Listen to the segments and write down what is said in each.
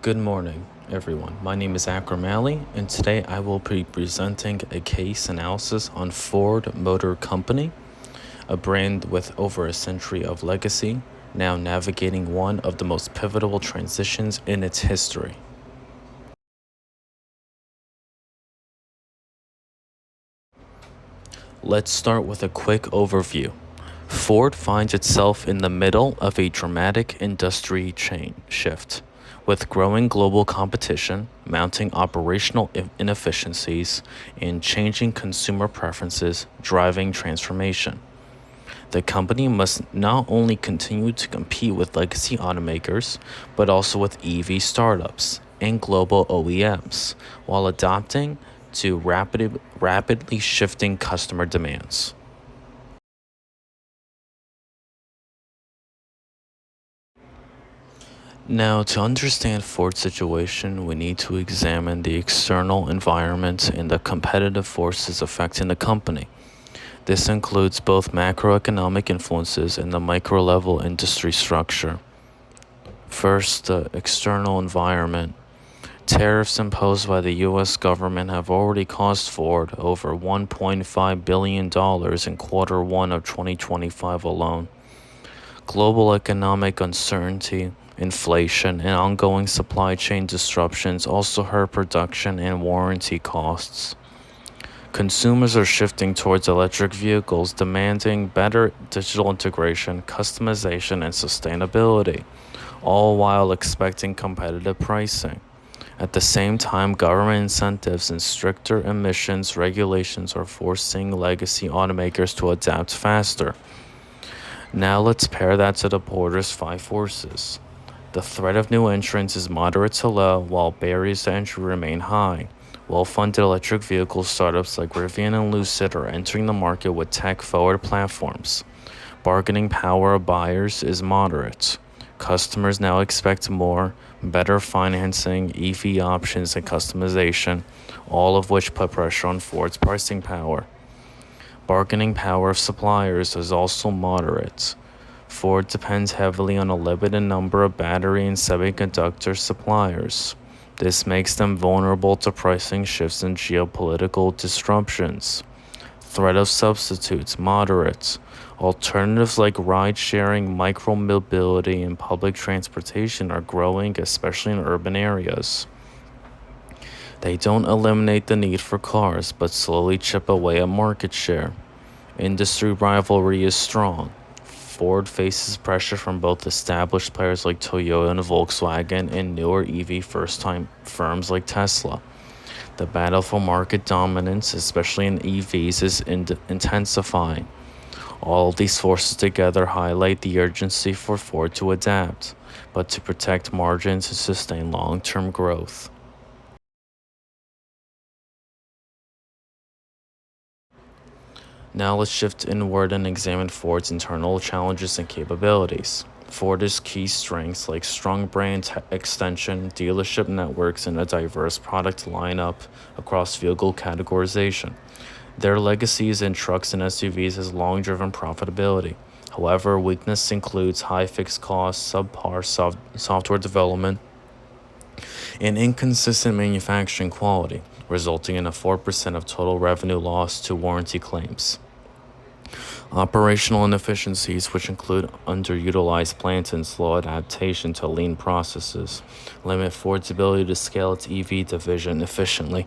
Good morning, everyone. My name is Akram Ali, and today I will be presenting a case analysis on Ford Motor Company, a brand with over a century of legacy, now navigating one of the most pivotal transitions in its history. Let's start with a quick overview. Ford finds itself in the middle of a dramatic industry chain shift, with growing global competition, mounting operational inefficiencies, and changing consumer preferences driving transformation. The company must not only continue to compete with legacy automakers, but also with EV startups and global OEMs, while adapting to rapidly shifting customer demands. Now, to understand Ford's situation, we need to examine the external environment and the competitive forces affecting the company. This includes both macroeconomic influences and the micro level industry structure. First, the external environment. Tariffs imposed by the U.S. government have already cost Ford over $1.5 billion in quarter one of 2025 alone. Global economic uncertainty, inflation, and ongoing supply chain disruptions also hurt production and warranty costs. Consumers are shifting towards electric vehicles, demanding better digital integration, customization, and sustainability, all while expecting competitive pricing. At the same time, government incentives and stricter emissions regulations are forcing legacy automakers to adapt faster. Now let's pair that to the Porter's five forces. The threat of new entrants is moderate to low, while barriers to entry remain high. Well-funded electric vehicle startups like Rivian and Lucid are entering the market with tech-forward platforms. Bargaining power of buyers is moderate. Customers now expect more, better financing, EV options, and customization, all of which put pressure on Ford's pricing power. Bargaining power of suppliers is also moderate. Ford depends heavily on a limited number of battery and semiconductor suppliers. This makes them vulnerable to pricing shifts and geopolitical disruptions. Threat of substitutes, moderate. Alternatives like ride-sharing, micro-mobility, and public transportation are growing, especially in urban areas. They don't eliminate the need for cars, but slowly chip away at market share. Industry rivalry is strong. Ford faces pressure from both established players like Toyota and Volkswagen and newer EV first-time firms like Tesla. The battle for market dominance, especially in EVs, is intensifying. All of these forces together highlight the urgency for Ford to adapt, but to protect margins and sustain long-term growth. Now let's shift inward and examine Ford's internal challenges and capabilities. Ford's key strengths like strong brand extension, dealership networks, and a diverse product lineup across vehicle categorization. Their legacies in trucks and SUVs has long driven profitability. However, weakness includes high fixed costs, subpar software development, and inconsistent manufacturing quality, resulting in a 4% of total revenue loss to warranty claims. Operational inefficiencies, which include underutilized plants and slow adaptation to lean processes, limit Ford's ability to scale its EV division efficiently.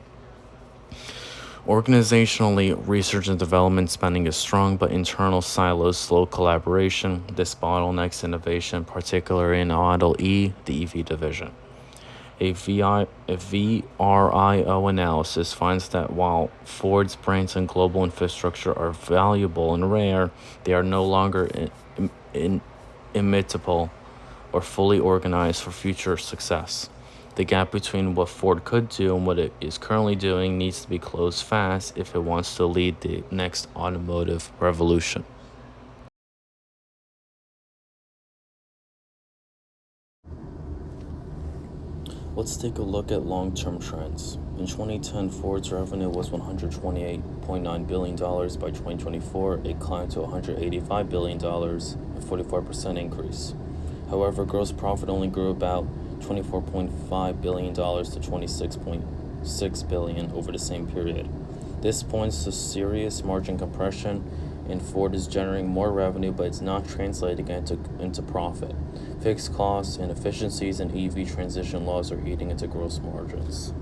Organizationally, research and development spending is strong, but internal silos slow collaboration. This bottlenecks innovation, particularly in Model E, the EV division. A VRIO analysis finds that while Ford's brands and global infrastructure are valuable and rare, they are no longer imitable or fully organized for future success. The gap between what Ford could do and what it is currently doing needs to be closed fast if it wants to lead the next automotive revolution. Let's take a look at long-term trends. In 2010, Ford's revenue was $128.9 billion. By 2024, it climbed to $185 billion, a 44% increase. However, gross profit only grew about $24.5 billion to $26.6 billion over the same period. This points to serious margin compression, and Ford is generating more revenue, but it's not translating into profit. Fixed costs, inefficiencies, and EV transition laws are eating into gross margins.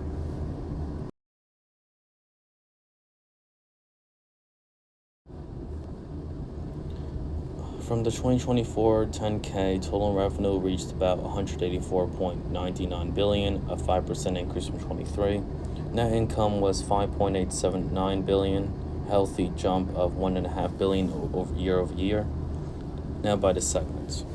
From the 2024 10K, total revenue reached about $184.99 billion, a 5% increase from 23. Net income was $5.879 billion, healthy jump of $1.5 billion year over year. Now by the segments.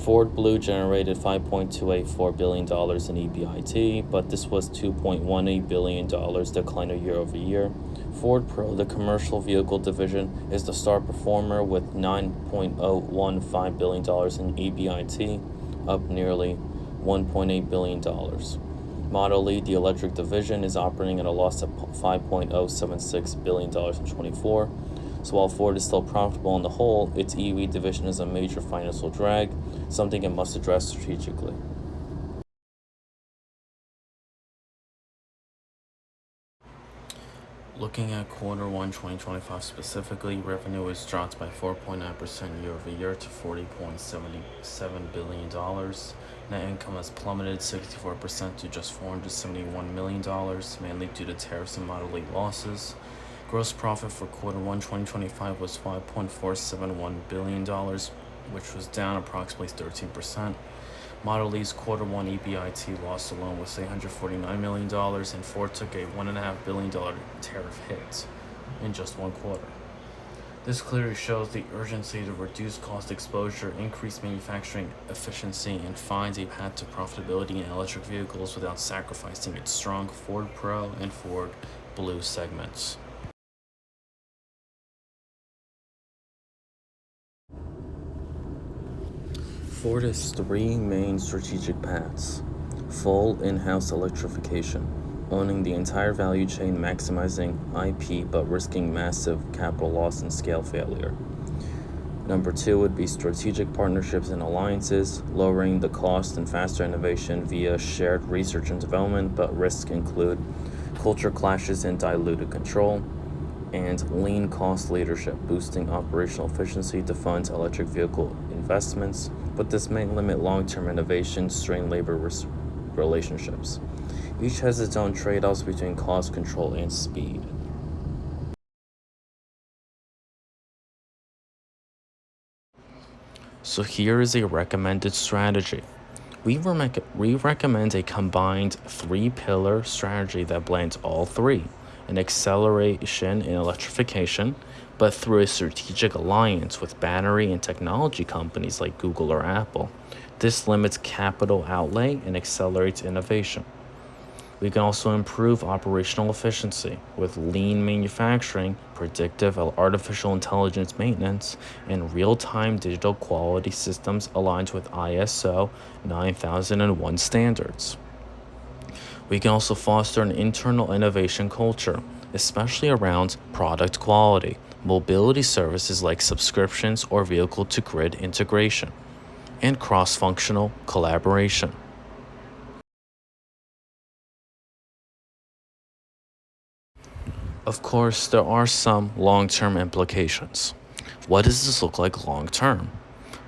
Ford Blue generated $5.284 billion in EBIT, but this was $2.18 billion decline year over year. Ford Pro, the commercial vehicle division, is the star performer with $9.015 billion in EBIT, up nearly $1.8 billion. Model E, the electric division, is operating at a loss of $5.076 billion in 24. So while Ford is still profitable on the whole, its EV division is a major financial drag, something it must address strategically. Looking at Q1 2025 specifically, revenue is dropped by 4.9% year over year to $40.77 billion. Net income has plummeted 64% to just $471 million, mainly due to tariffs and Model E losses. Gross profit for Q1 2025 was $5.471 billion, which was down approximately 13%. Model E's Q1 EBIT loss alone was $849 million, and Ford took a $1.5 billion tariff hit in just one quarter. This clearly shows the urgency to reduce cost exposure, increase manufacturing efficiency, and find a path to profitability in electric vehicles without sacrificing its strong Ford Pro and Ford Blue segments. Ford has three main strategic paths: full in-house electrification, owning the entire value chain, maximizing IP but risking massive capital loss and scale failure. Number two would be strategic partnerships and alliances, lowering the cost and faster innovation via shared research and development, but risks include culture clashes and diluted control, and lean cost leadership, boosting operational efficiency to fund electric vehicle investments, but this may limit long-term innovation, strain labor relationships. Each has its own trade-offs between cost control and speed. So here is a recommended strategy. We recommend a combined three-pillar strategy that blends all three: an acceleration in electrification, but through a strategic alliance with battery and technology companies like Google or Apple. This limits capital outlay and accelerates innovation. We can also improve operational efficiency with lean manufacturing, predictive artificial intelligence maintenance, and real-time digital quality systems aligned with ISO 9001 standards. We can also foster an internal innovation culture, especially around product quality, mobility services like subscriptions or vehicle-to-grid integration, and cross-functional collaboration. Of course, there are some long-term implications. What does this look like long-term?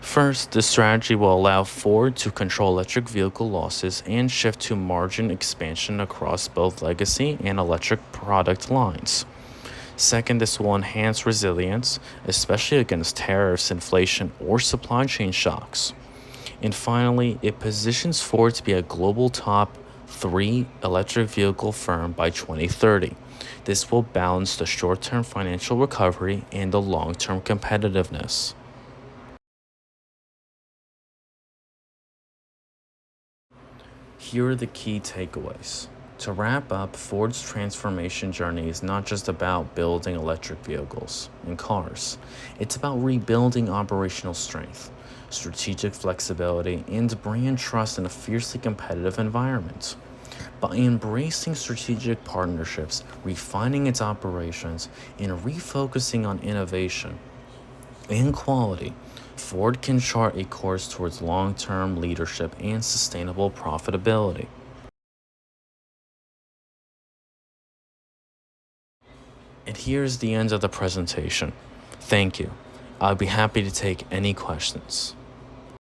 First, this strategy will allow Ford to control electric vehicle losses and shift to margin expansion across both legacy and electric product lines. Second, this will enhance resilience, especially against tariffs, inflation, or supply chain shocks. And finally, it positions Ford to be a global top 3 electric vehicle firm by 2030. This will balance the short-term financial recovery and the long-term competitiveness. Here are the key takeaways. To wrap up, Ford's transformation journey is not just about building electric vehicles and cars. It's about rebuilding operational strength, strategic flexibility, and brand trust in a fiercely competitive environment. By embracing strategic partnerships, refining its operations, and refocusing on innovation and quality, Ford can chart a course towards long-term leadership and sustainable profitability. And here's the end of the presentation. Thank you. I'll be happy to take any questions.